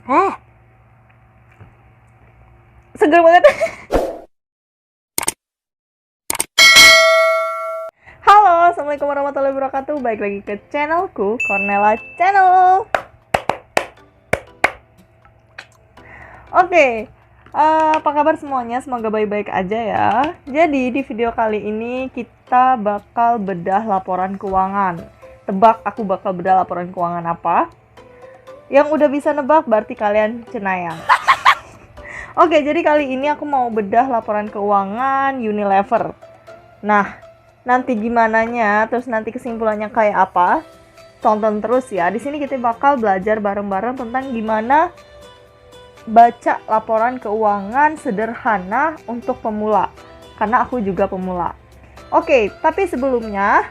Seger banget. Halo, assalamualaikum warahmatullahi wabarakatuh. Balik lagi ke channelku, Cornella Channel. Oke, apa kabar semuanya? Semoga baik-baik aja ya. Jadi di video kali ini kita bakal bedah laporan keuangan. Tebak aku bakal bedah laporan keuangan apa? Yang udah bisa nebak berarti kalian cenayang. Oke, jadi kali ini aku mau bedah laporan keuangan Unilever. Nah, nanti gimananya, terus nanti kesimpulannya kayak apa? Tonton terus ya. Di sini kita bakal belajar bareng-bareng tentang gimana baca laporan keuangan sederhana untuk pemula. Karena aku juga pemula. Oke, tapi sebelumnya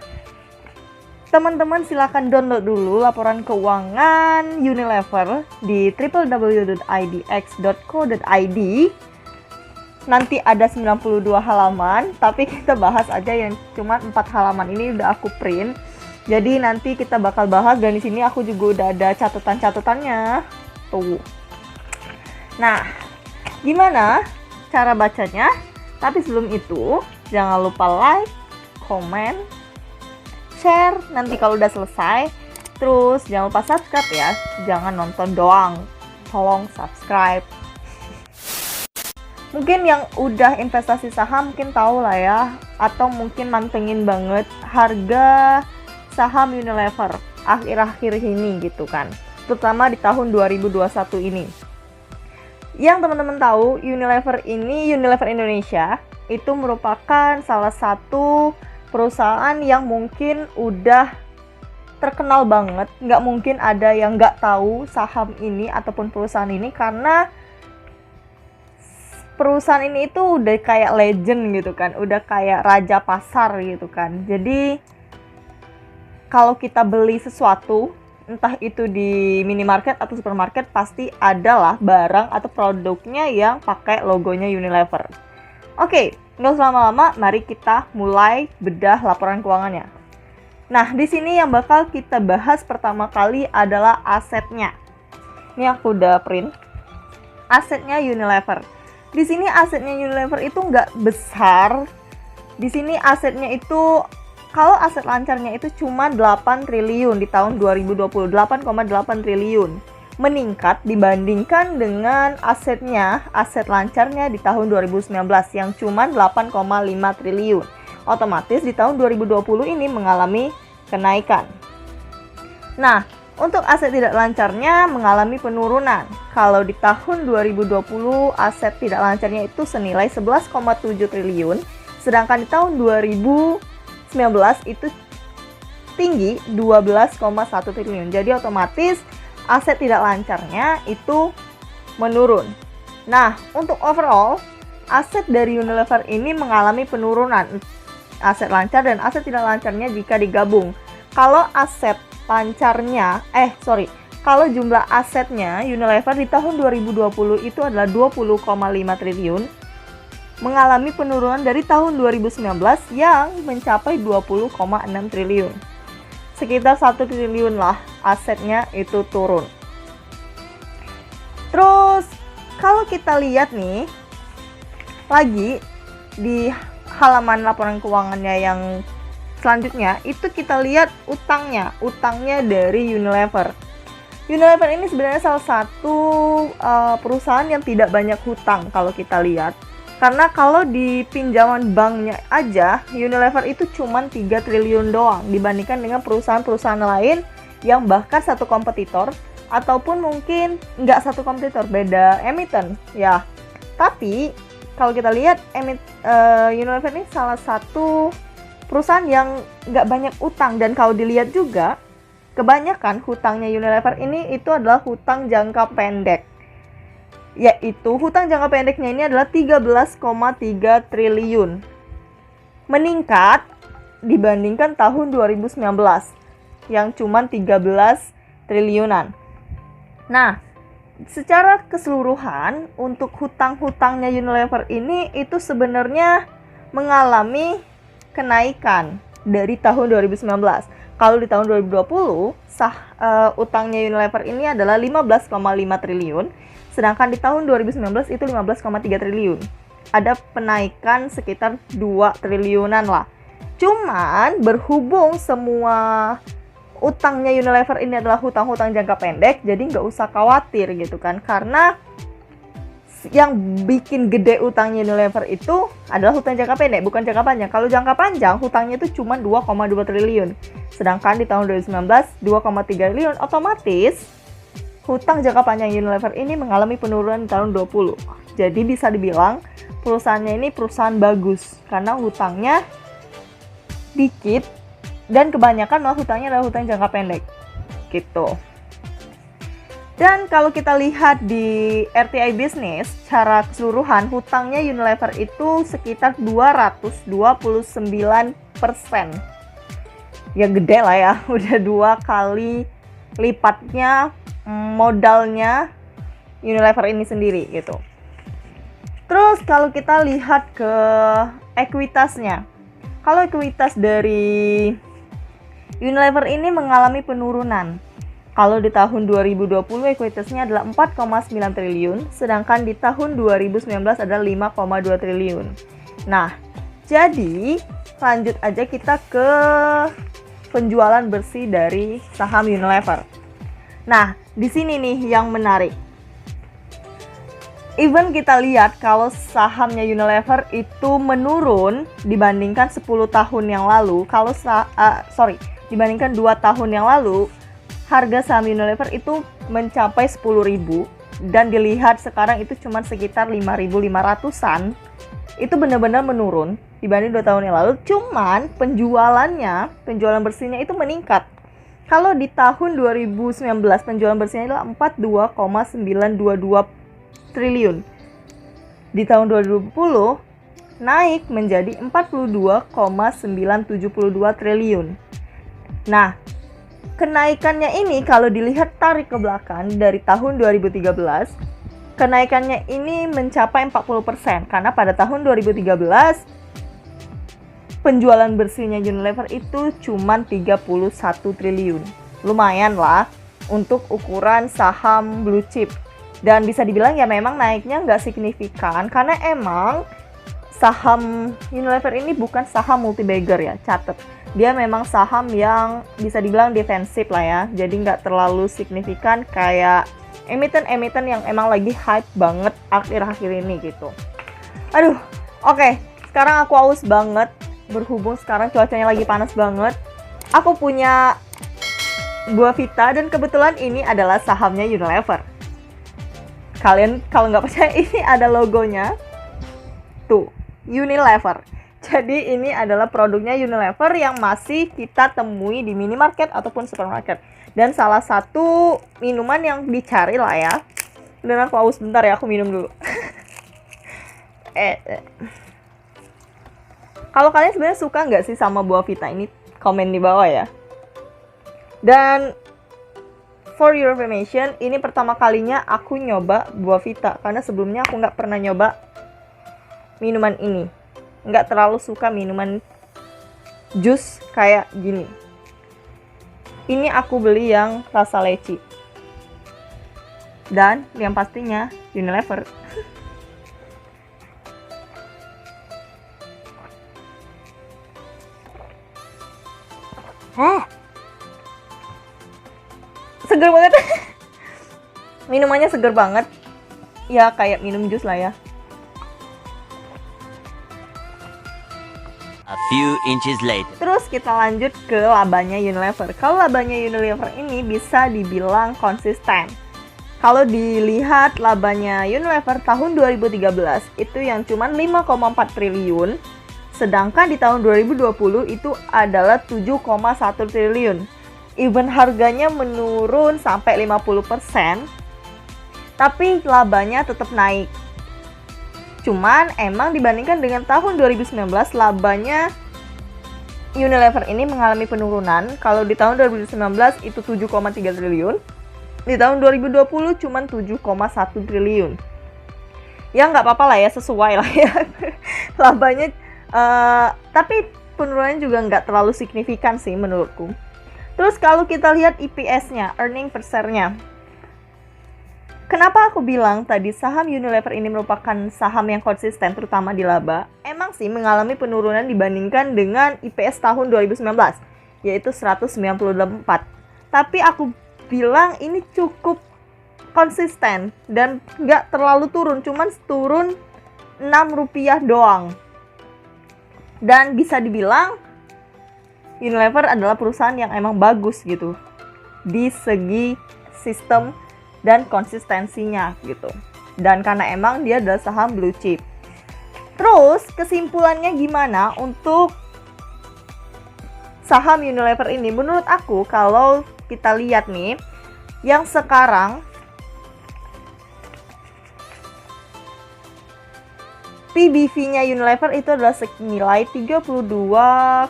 teman-teman silakan download dulu laporan keuangan Unilever di www.idx.co.id. Nanti ada 92 halaman, tapi kita bahas aja yang cuma 4 halaman. Ini udah aku print. Jadi nanti kita bakal bahas, dan di sini aku juga udah ada catatan-catatannya. Tuh. Nah, gimana cara bacanya? Tapi sebelum itu, jangan lupa like, comment, share nanti kalau udah selesai. Terus jangan lupa subscribe ya, jangan nonton doang, tolong subscribe. Mungkin yang udah investasi saham mungkin tahu lah ya, atau mungkin mantengin banget harga saham Unilever akhir-akhir ini gitu kan, terutama di tahun 2021 ini. Yang teman-teman tahu, Unilever Indonesia itu merupakan salah satu perusahaan yang mungkin udah terkenal banget. Nggak mungkin ada yang nggak tahu saham ini ataupun perusahaan ini, karena perusahaan ini itu udah kayak legend gitu kan, udah kayak raja pasar gitu kan. Jadi kalau kita beli sesuatu, entah itu di minimarket atau supermarket, pasti adalah barang atau produknya yang pakai logonya Unilever. Oke, nggak usah lama-lama, mari kita mulai bedah laporan keuangannya. Nah, di sini yang bakal kita bahas pertama kali adalah asetnya. Ini aku udah print. Asetnya Unilever. Di sini asetnya Unilever itu nggak besar. Di sini asetnya itu, kalau aset lancarnya itu cuma 8 triliun di tahun 2020, 8,8 triliun. Meningkat dibandingkan dengan aset lancarnya di tahun 2019 yang cuma 8,5 triliun. Otomatis di tahun 2020 ini mengalami kenaikan. Nah, untuk aset tidak lancarnya mengalami penurunan. Kalau di tahun 2020 aset tidak lancarnya itu senilai 11,7 triliun, sedangkan di tahun 2019 itu tinggi 12,1 triliun. Jadi otomatis aset tidak lancarnya itu menurun. Nah, untuk overall, aset dari Unilever ini mengalami penurunan. Aset lancar dan aset tidak lancarnya jika digabung. Kalau kalau jumlah asetnya Unilever di tahun 2020 itu adalah 20,5 triliun, mengalami penurunan dari tahun 2019 yang mencapai 20,6 triliun. Sekitar 1 triliun lah asetnya itu turun. Terus kalau kita lihat nih lagi di halaman laporan keuangannya yang selanjutnya, itu kita lihat utangnya dari Unilever. Unilever ini sebenarnya salah satu perusahaan yang tidak banyak hutang kalau kita lihat. Karena kalau di pinjaman banknya aja, Unilever itu cuma 3 triliun doang dibandingkan dengan perusahaan-perusahaan lain yang bahkan satu kompetitor, ataupun mungkin nggak satu kompetitor, beda emiten ya. Tapi kalau kita lihat Unilever ini salah satu perusahaan yang nggak banyak utang, dan kalau dilihat juga kebanyakan hutangnya Unilever ini itu adalah hutang jangka pendek. Yaitu hutang jangka pendeknya ini adalah 13,3 triliun. Meningkat dibandingkan tahun 2019 yang cuma 13 triliunan. Nah, secara keseluruhan untuk hutang-hutangnya Unilever ini itu sebenarnya mengalami kenaikan. dari tahun 2019. Kalau di tahun 2020, utangnya Unilever ini adalah 15,5 triliun, sedangkan di tahun 2019 itu 15,3 triliun. Ada penaikan sekitar 2 triliunan lah. Cuman berhubung semua utangnya Unilever ini adalah hutang-hutang jangka pendek, jadi nggak usah khawatir gitu kan. Karena yang bikin gede utangnya Unilever itu adalah hutang jangka pendek, bukan jangka panjang. Kalau jangka panjang, hutangnya itu cuma 2,2 triliun. Sedangkan di tahun 2019, 2,3 triliun. Otomatis, hutang jangka panjang Unilever ini mengalami penurunan di tahun 2020. Jadi bisa dibilang, perusahaannya ini perusahaan bagus. Karena hutangnya dikit, dan kebanyakan malah hutangnya adalah hutang jangka pendek. Gitu. Dan kalau kita lihat di RTI Business, secara keseluruhan hutangnya Unilever itu sekitar 229%. Ya gede lah ya, udah 2 kali lipatnya modalnya Unilever ini sendiri gitu. Terus kalau kita lihat ke ekuitasnya, kalau ekuitas dari Unilever ini mengalami penurunan. Kalau di tahun 2020 ekuitasnya adalah 4,9 triliun, sedangkan di tahun 2019 adalah 5,2 triliun. Nah, jadi lanjut aja kita ke penjualan bersih dari saham Unilever. Nah, di sini nih yang menarik. Even kita lihat kalau sahamnya Unilever itu menurun dibandingkan 10 tahun yang lalu, dibandingkan 2 tahun yang lalu, harga saham Unilever itu mencapai 10.000 dan dilihat sekarang itu cuma sekitar 5.500-an. Itu benar-benar menurun dibanding 2 tahun yang lalu. Cuman penjualan bersihnya itu meningkat. Kalau di tahun 2019 penjualan bersihnya adalah 42,922 triliun. Di tahun 2020 naik menjadi 42,972 triliun. Nah, kenaikannya ini kalau dilihat tarik ke belakang dari tahun 2013, kenaikannya ini mencapai 40% karena pada tahun 2013 penjualan bersihnya Unilever itu cuma 31 triliun. Lumayan lah untuk ukuran saham blue chip. Dan bisa dibilang ya memang naiknya nggak signifikan karena emang saham Unilever ini bukan saham multi-bagger ya, catet. Dia memang saham yang bisa dibilang defensif lah ya, jadi nggak terlalu signifikan kayak emiten-emiten yang emang lagi hype banget akhir-akhir ini gitu. Aduh, oke. Sekarang aku haus banget, berhubung sekarang cuacanya lagi panas banget. Aku punya buah vita dan kebetulan ini adalah sahamnya Unilever. Kalian kalau nggak percaya, ini ada logonya. Tuh, Unilever. Jadi ini adalah produknya Unilever yang masih kita temui di minimarket ataupun supermarket. Dan salah satu minuman yang dicari lah ya. Dan aku haus bentar ya, aku minum dulu. Kalau kalian sebenarnya suka nggak sih sama buah vita ini? Komen di bawah ya. Dan for your information, ini pertama kalinya aku nyoba buah vita. Karena sebelumnya aku nggak pernah nyoba minuman ini. Nggak terlalu suka minuman jus kayak gini. Ini aku beli yang rasa leci. Dan yang pastinya Unilever. Seger banget. Minumannya seger banget. Ya kayak minum jus lah ya. A few inches later. Terus kita lanjut ke labanya Unilever. Kalau labanya Unilever ini bisa dibilang konsisten. Kalau dilihat labanya Unilever tahun 2013 itu yang cuma 5,4 triliun. Sedangkan di tahun 2020 itu adalah 7,1 triliun. Even harganya menurun sampai 50%, tapi labanya tetap naik. Cuman emang dibandingkan dengan tahun 2019, labanya Unilever ini mengalami penurunan. Kalau di tahun 2019 itu 7,3 triliun, di tahun 2020 cuma 7,1 triliun. Ya nggak apa-apa lah ya, sesuai lah ya labanya. Tapi penurunannya juga nggak terlalu signifikan sih menurutku. Terus kalau kita lihat EPS-nya, earning per share-nya. Kenapa aku bilang tadi saham Unilever ini merupakan saham yang konsisten terutama di laba? Emang sih mengalami penurunan dibandingkan dengan IPS tahun 2019, yaitu 194. Tapi aku bilang ini cukup konsisten dan nggak terlalu turun, cuman turun Rp6 doang. Dan bisa dibilang Unilever adalah perusahaan yang emang bagus gitu di segi sistem dan konsistensinya gitu. Dan karena emang dia adalah saham blue chip. Terus kesimpulannya gimana untuk saham Unilever ini? Menurut aku kalau kita lihat nih, yang sekarang PBV-nya Unilever itu adalah senilai 32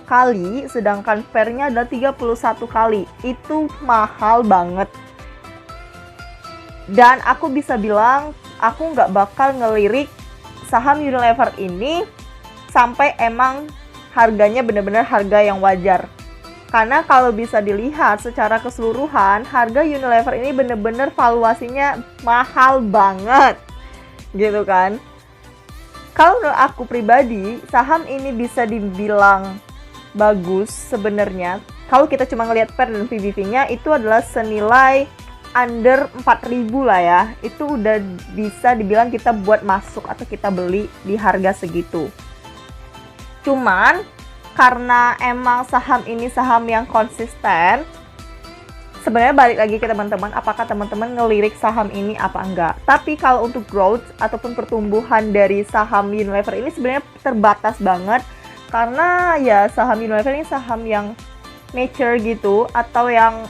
kali, sedangkan PER-nya adalah 31 kali. Itu mahal banget. Dan aku bisa bilang, aku nggak bakal ngelirik saham Unilever ini sampai emang harganya benar-benar harga yang wajar. Karena kalau bisa dilihat secara keseluruhan, harga Unilever ini benar-benar valuasinya mahal banget. Gitu kan. Kalau menurut aku pribadi, saham ini bisa dibilang bagus sebenarnya. Kalau kita cuma ngelihat PER dan PBV-nya, itu adalah senilai under 4.000 lah ya. Itu udah bisa dibilang kita buat masuk atau kita beli di harga segitu. Cuman, karena emang saham ini saham yang konsisten, sebenarnya balik lagi ke teman-teman, apakah teman-teman ngelirik saham ini apa enggak. Tapi kalau untuk growth ataupun pertumbuhan dari saham Unilever ini sebenarnya terbatas banget. Karena ya saham Unilever ini saham yang mature gitu, atau yang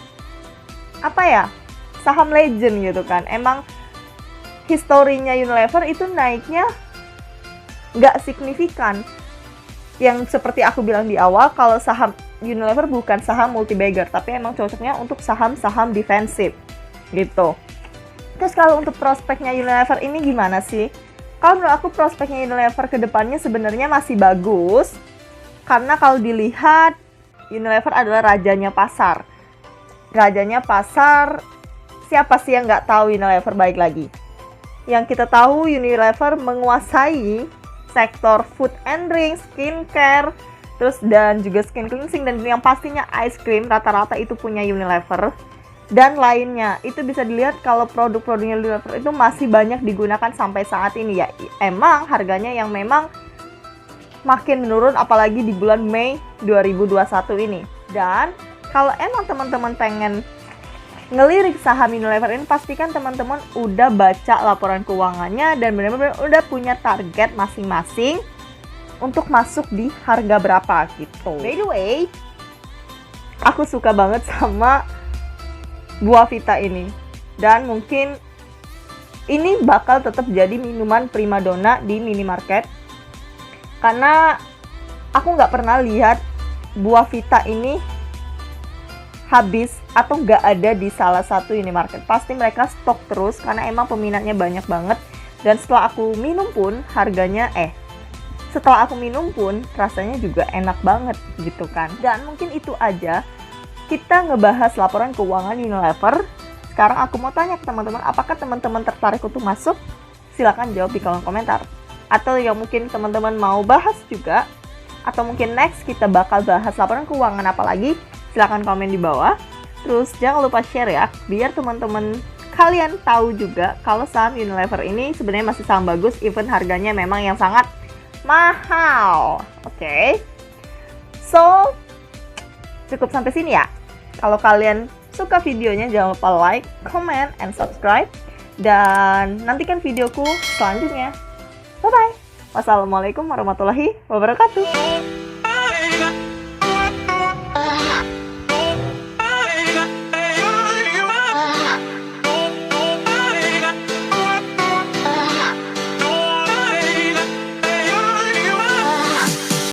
apa ya, saham legend gitu kan. Emang historinya Unilever itu naiknya nggak signifikan. Yang seperti aku bilang di awal, kalau saham Unilever bukan saham multi-bagger, tapi emang cocoknya untuk saham-saham defensif gitu. Terus kalau untuk prospeknya Unilever ini gimana sih? Kalau menurut aku prospeknya Unilever ke depannya sebenarnya masih bagus. Karena kalau dilihat, Unilever adalah rajanya pasar. Rajanya pasar, siapa sih yang nggak tahu Unilever? Baik lagi, yang kita tahu Unilever menguasai sektor food and drink, skincare, terus dan juga skin cleansing, dan yang pastinya ice cream rata-rata itu punya Unilever dan lainnya. Itu bisa dilihat kalau produk-produknya Unilever itu masih banyak digunakan sampai saat ini ya. Emang harganya yang memang makin menurun apalagi di bulan Mei 2021 ini. Dan kalau emang teman-teman pengen ngelirik saham Unilever ini, pastikan teman-teman udah baca laporan keuangannya dan benar-benar udah punya target masing-masing untuk masuk di harga berapa gitu. By the way, aku suka banget sama Buah Vita ini. Dan mungkin ini bakal tetap jadi minuman primadona di minimarket. Karena aku nggak pernah lihat Buah Vita ini habis atau nggak ada di salah satu minimarket. Pasti mereka stok terus karena emang peminatnya banyak banget. Dan setelah aku minum pun rasanya juga enak banget gitu kan. Dan mungkin itu aja kita ngebahas laporan keuangan Unilever. Sekarang aku mau tanya ke teman-teman, apakah teman-teman tertarik untuk masuk? Silahkan jawab di kolom komentar. Atau yang mungkin teman-teman mau bahas juga, atau mungkin next kita bakal bahas laporan keuangan apa lagi, silahkan komen di bawah. Terus jangan lupa share ya, biar teman-teman kalian tahu juga kalau saham Unilever ini sebenarnya masih saham bagus, even harganya memang yang sangat mahal. Oke. So, cukup sampai sini ya. Kalau kalian suka videonya, jangan lupa like, comment, and subscribe. Dan nantikan videoku selanjutnya. Bye-bye. Wassalamualaikum warahmatullahi wabarakatuh.